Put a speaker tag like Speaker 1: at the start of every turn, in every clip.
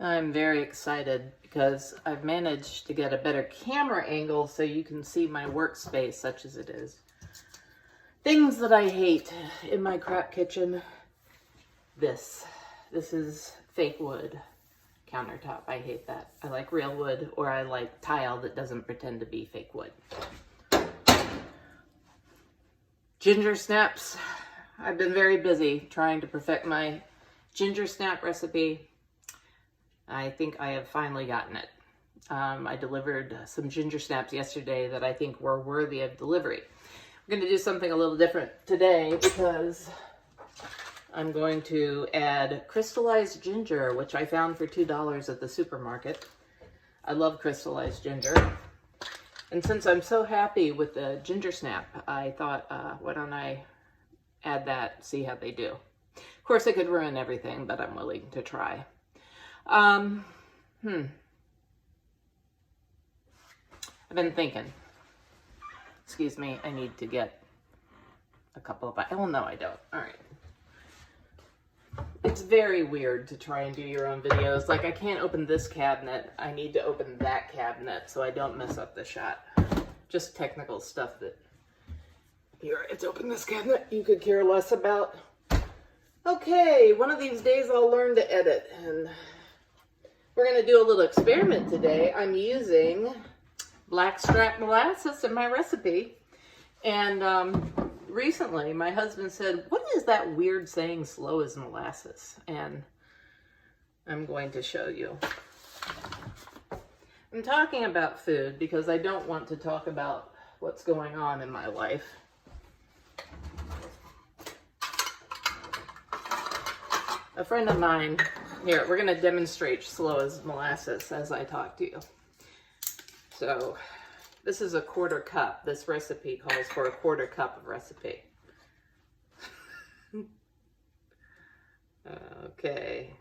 Speaker 1: I'm very excited because I've managed to get a better camera angle so you can see my workspace such as it is. Things that I hate in my crap kitchen. This is fake wood countertop. I hate that. I like real wood, or I like tile that doesn't pretend to be fake wood. Gingersnaps. I've been very busy trying to perfect my gingersnap recipe. I think I have finally gotten it. I delivered some gingersnaps yesterday that I think were worthy of delivery. I'm going to do something a little different today because I'm going to add crystallized ginger, which I found for $2 at the supermarket. I love crystallized ginger. And since I'm so happy with the ginger snap, I thought, why don't I add that, see how they do. Of course, I could ruin everything, but I'm willing to try. I've been thinking. Excuse me, I need to get a couple of... Oh, no, I don't. All right. It's very weird to try and do your own videos. Like, I can't open this cabinet. I need to open that cabinet so I don't mess up the shot. Just technical stuff that... Here, it's open this cabinet. You could care less about. Okay, one of these days I'll learn to edit. And we're going to do a little experiment today. I'm using blackstrap molasses in my recipe. And recently my husband said, what is that weird saying, slow as molasses? And I'm going to show you. I'm talking about food because I don't want to talk about what's going on in my life. A friend of mine, here, we're going to demonstrate slow as molasses as I talk to you. So, this is a 1/4 cup. This recipe calls for a 1/4 cup of recipe. Okay.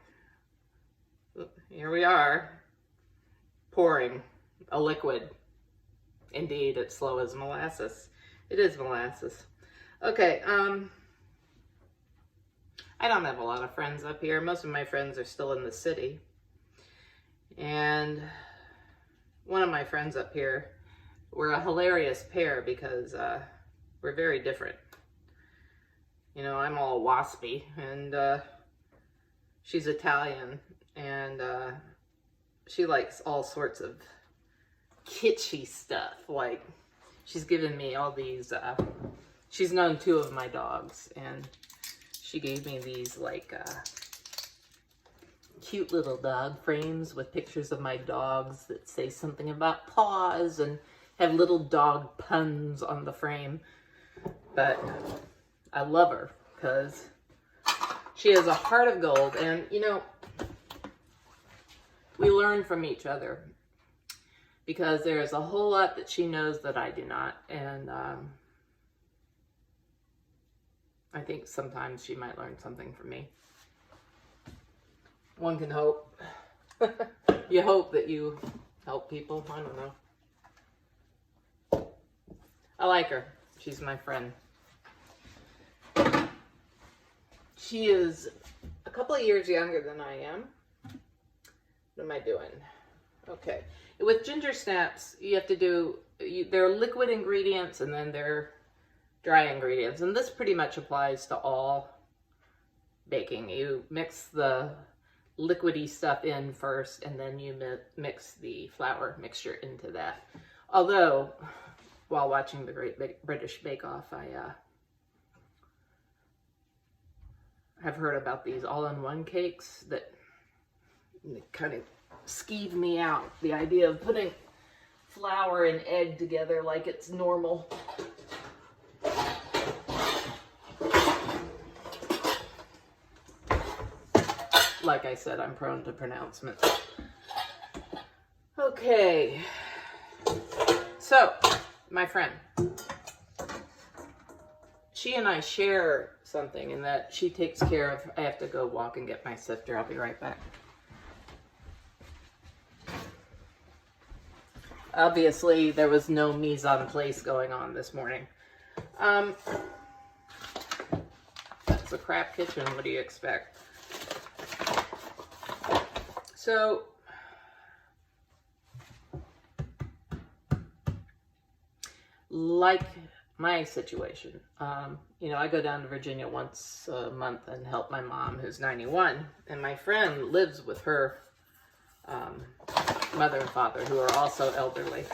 Speaker 1: Here we are. Pouring a liquid. Indeed, it's slow as molasses. It is molasses. Okay, I don't have a lot of friends up here. Most of my friends are still in the city. And one of my friends up here, we're a hilarious pair because we're very different. You know, I'm all waspy, and she's Italian, and she likes all sorts of kitschy stuff. Like, she's given me all these, she's known 2 of my dogs, and she gave me these, like, cute little dog frames with pictures of my dogs that say something about paws and have little dog puns on the frame. But I love her because she has a heart of gold, and, you know, we learn from each other because there's a whole lot that she knows that I do not, and I think sometimes she might learn something from me. One can hope. You hope that you help people. I don't know. I like her. She's my friend. She is a couple of years younger than I am. What am I doing? Okay. With ginger snaps, you have to do, there are liquid ingredients and then there are dry ingredients. And this pretty much applies to all baking. You mix the liquidy stuff in first, and then you mix the flour mixture into that. Although, while watching the Great British Bake Off, I have heard about these all-in-one cakes that kind of skeeve me out. The idea of putting flour and egg together like it's normal. Like I said, I'm prone to pronouncement. Okay. So, my friend. She and I share something in that she takes care of... I have to go walk and get my sifter. I'll be right back. Obviously, there was no mise en place going on this morning. That's a crap kitchen. What do you expect? So, like my situation, you know, I go down to Virginia once a month and help my mom, who's 91, and my friend lives with her mother and father, who are also elderly,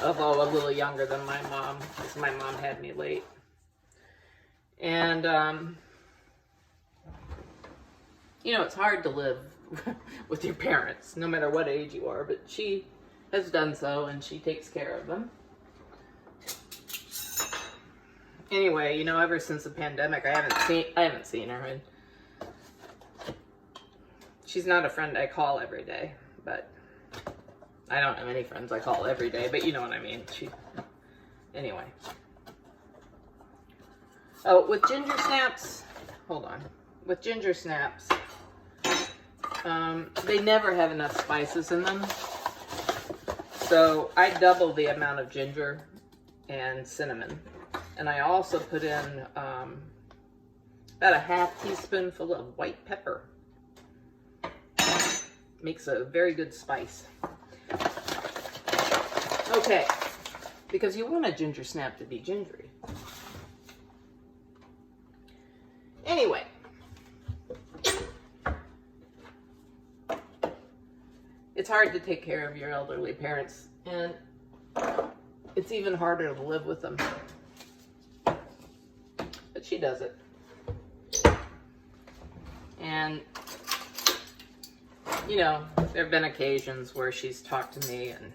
Speaker 1: although a little younger than my mom, because my mom had me late. And, you know, it's hard to live with your parents, no matter what age you are, but she has done so, and she takes care of them. Anyway, you know, ever since the pandemic, I haven't seen her, and she's not a friend I call every day, but I don't have any friends I call every day, but you know what I mean. Anyway. Oh, with Gingersnaps, hold on. With Gingersnaps, they never have enough spices in them. So I double the amount of ginger and cinnamon. And I also put in about a half teaspoonful of white pepper. Makes a very good spice. Okay, because you want a ginger snap to be gingery. Anyway, it's hard to take care of your elderly parents, and it's even harder to live with them. But she does it. And, you know, there have been occasions where she's talked to me and,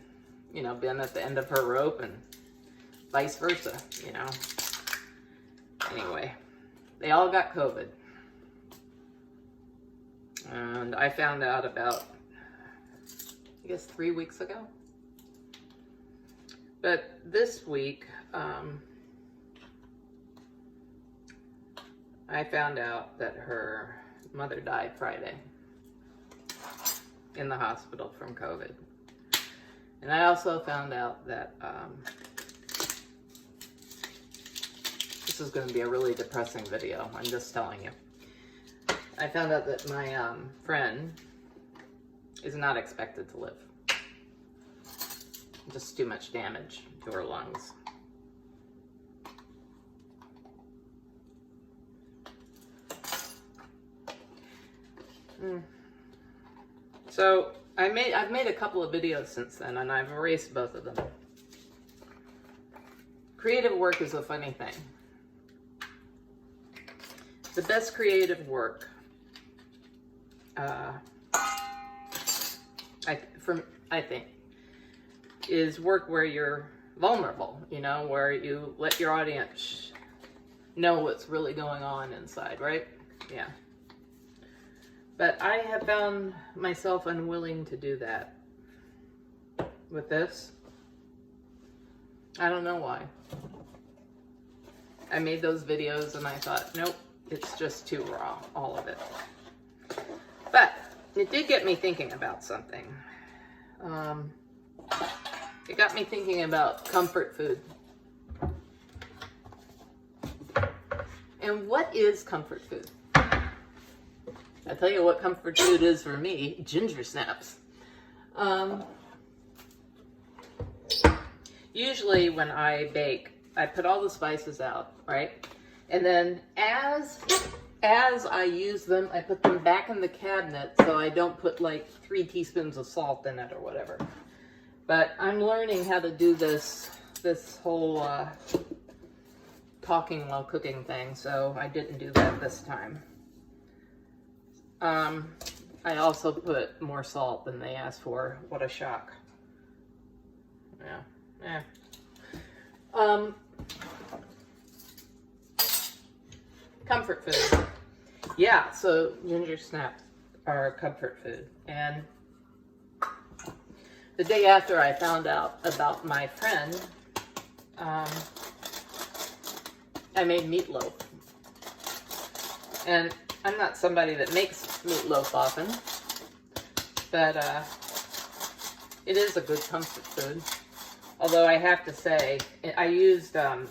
Speaker 1: you know, been at the end of her rope, and vice versa, you know. Anyway, they all got COVID. And I found out about, I guess, 3 weeks ago. But this week, I found out that her mother died Friday in the hospital from COVID. And I also found out that this is going to be a really depressing video. I'm just telling you. I found out that my friend is not expected to live. Just too much damage to her lungs. So I've made a couple of videos since then, and I've erased both of them. Creative work is a funny thing. The best creative work, I think, is work where you're vulnerable, you know, where you let your audience know what's really going on inside, right? Yeah. But I have found myself unwilling to do that with this. I don't know why. I made those videos and I thought, nope, it's just too raw, all of it. But it did get me thinking about something. It got me thinking about comfort food. And what is comfort food? I'll tell you what comfort food is for me, Gingersnaps. Usually when I bake, I put all the spices out, right? And then as I use them, I put them back in the cabinet so I don't put like 3 teaspoons of salt in it or whatever. But I'm learning how to do this whole talking while cooking thing, so I didn't do that this time. I also put more salt than they asked for. What a shock. Yeah. Comfort food. Yeah, so Gingersnaps are comfort food. And the day after I found out about my friend, I made meatloaf. And I'm not somebody that makes meatloaf often, but it is a good comfort food. Although I have to say, I used a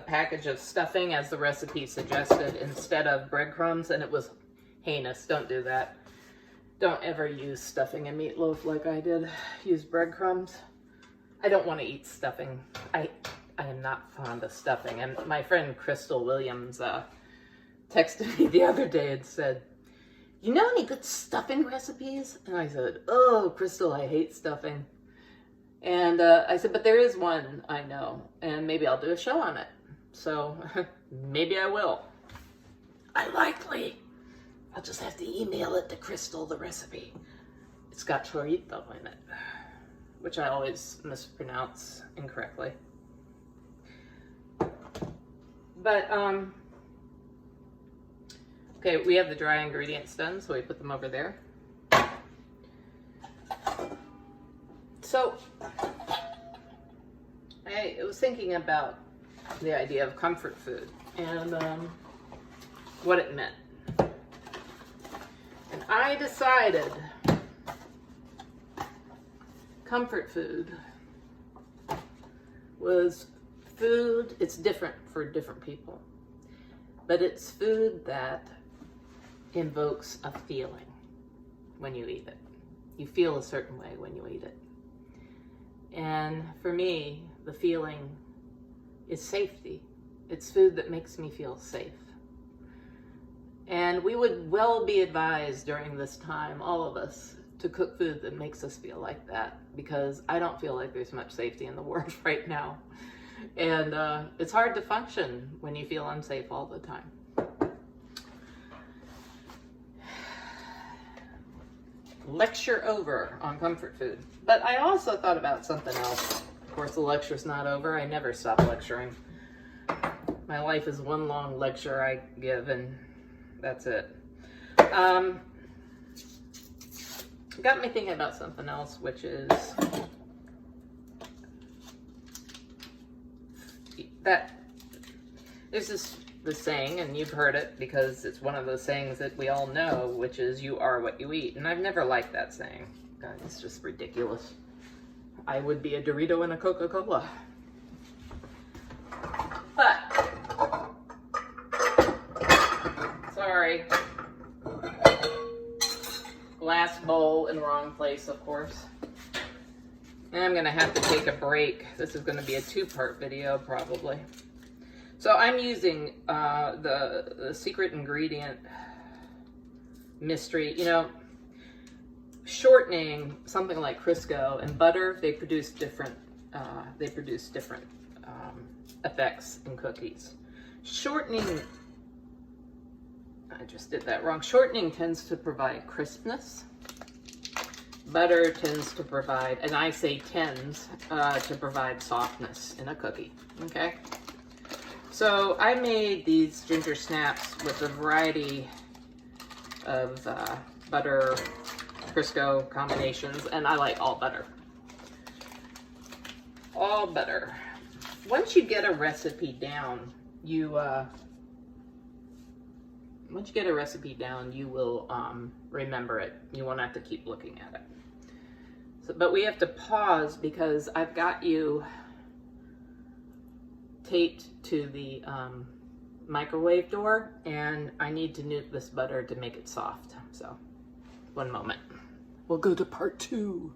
Speaker 1: package of stuffing as the recipe suggested instead of breadcrumbs, and it was heinous. Don't do that. Don't ever use stuffing in meatloaf like I did. Use breadcrumbs. I don't want to eat stuffing. I am not fond of stuffing. And my friend Crystal Williamson texted me the other day and said, "You know any good stuffing recipes?" And I said, "Oh, Crystal, I hate stuffing." And I said, "But there is one I know, and maybe I'll do a show on it." So maybe I will. I'll just have to email it to Crystal, the recipe. It's got chorito in it, which I always mispronounce incorrectly. But, okay, we have the dry ingredients done, so we put them over there. So, I was thinking about the idea of comfort food and what it meant. And I decided comfort food was food, it's different for different people, but it's food that invokes a feeling when you eat it. You feel a certain way when you eat it. And for me, the feeling is safety. It's food that makes me feel safe. And we would well be advised during this time, all of us, to cook food that makes us feel like that, because I don't feel like there's much safety in the world right now. And it's hard to function when you feel unsafe all the time. Lecture over on comfort food. But I also thought about something else. Of course, the lecture's not over. I never stop lecturing. My life is one long lecture I give, and that's it. Got me thinking about something else, which is that there's this saying, and you've heard it because it's one of those sayings that we all know, which is "you are what you eat." And I've never liked that saying. God, it's just ridiculous. I would be a Dorito and a Coca-Cola. But sorry. Glass bowl in the wrong place, of course. And I'm gonna have to take a break. This is gonna be a two-part video, probably. So I'm using the secret ingredient mystery. You know, shortening something like Crisco and butter, they produce different effects in cookies. Shortening, I just did that wrong. Shortening tends to provide crispness. Butter tends to provide, and I say tends, to provide softness in a cookie, okay? So I made these ginger snaps with a variety of butter, Crisco combinations, and I like all butter. All butter. Once you get a recipe down, you will remember it. You won't have to keep looking at it. So, but we have to pause because I've got you taped to the microwave door, and I need to nuke this butter to make it soft. So, one moment. We'll go to part 2.